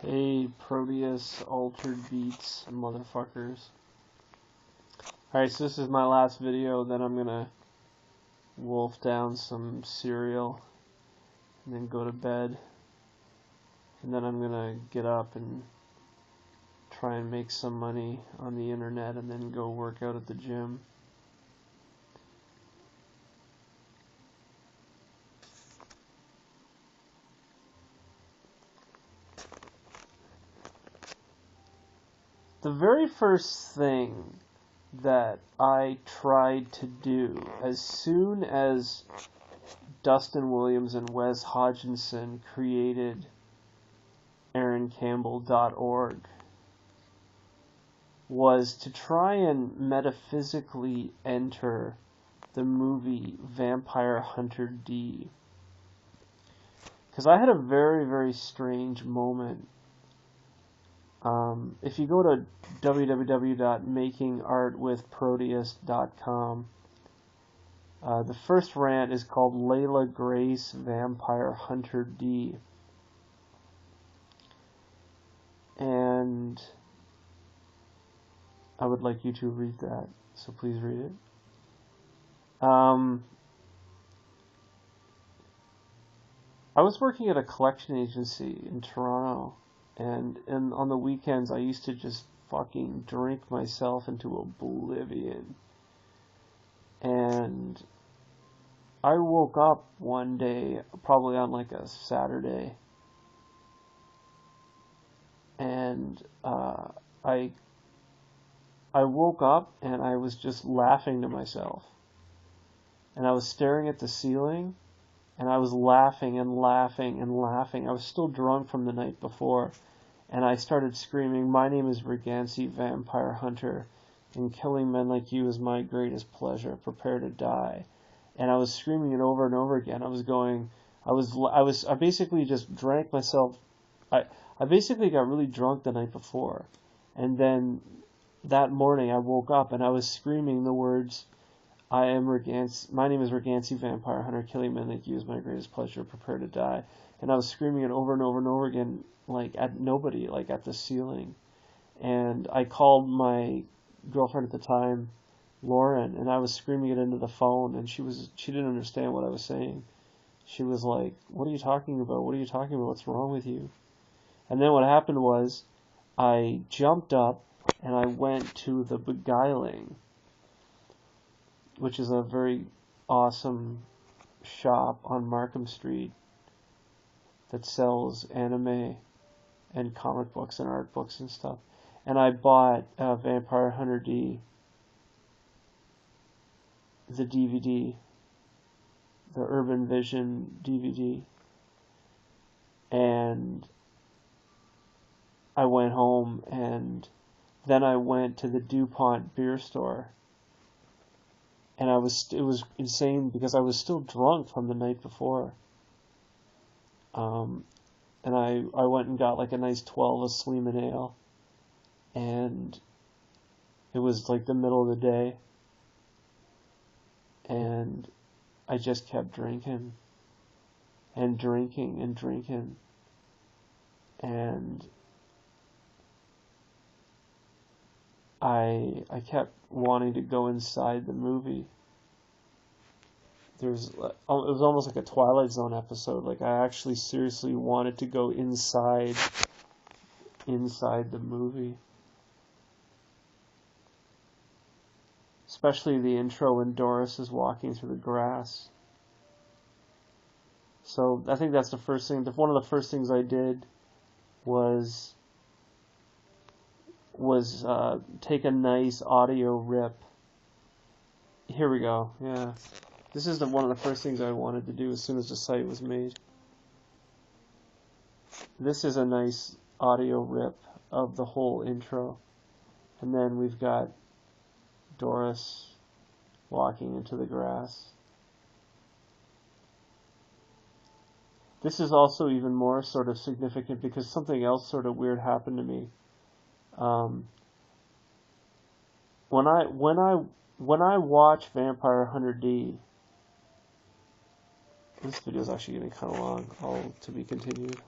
Hey, Proteus, altered beats, motherfuckers. Alright, so this is my last video, then I'm gonna wolf down some cereal, and then go to bed, and then I'm gonna get up and try and make some money on the internet, and then go work out at the gym. The very first thing that I tried to do as soon as Dustin Williams and Wes Hodgkinson created AaronCampbell.org was to try and metaphysically enter the movie Vampire Hunter D. Because I had a very, very strange moment. If you go to www.makingartwithproteus.com, the first rant is called Layla Grace Vampire Hunter D. And I would like you to read that, so please read it. I was working at a collection agency in Toronto, and on the weekends I used to just fucking drink myself into oblivion. And I woke up one day, probably on like a Saturday, and I woke up and I was just laughing to myself. And I was staring at the ceiling, and I was laughing and laughing and laughing. I was still drunk from the night before, and I started screaming, "My name is Regancy Vampire Hunter, and killing men like you is my greatest pleasure. Prepare to die." And I was screaming it over and over again. I basically just drank myself. I basically got really drunk the night before, and then that morning I woke up and I was screaming the words, my name is Regancy Vampire Hunter, killing men like you is my greatest pleasure, prepare to die. And I was screaming it over and over and over again, like at nobody, like at the ceiling. And I called my girlfriend at the time, Lauren, and I was screaming it into the phone, and she didn't understand what I was saying. She was like, "What are you talking about? What are you talking about? What's wrong with you?" And then what happened was, I jumped up and I went to the Beguiling, which is a very awesome shop on Markham Street that sells anime and comic books and art books and stuff. And I bought Vampire Hunter D, the DVD, the Urban Vision DVD. And I went home, and then I went to the DuPont beer store. And it was insane because I was still drunk from the night before. And I went and got like a nice 12 of Sleeman Ale. And it was like the middle of the day. And I just kept drinking. And drinking and drinking. And I kept wanting to go inside the movie. It was almost like a Twilight Zone episode. Like I actually seriously wanted to go inside the movie. Especially the intro when Doris is walking through the grass. So I think that's the first thing. One of the first things I did was take a nice audio rip. Here we go. Yeah, this is one of the first things I wanted to do as soon as the site was made. This is a nice audio rip of the whole intro, and then we've got Doris walking into the grass. This is also even more sort of significant because something else sort of weird happened to me. When I watch Vampire Hunter D, this video is actually getting kind of long. To be continued.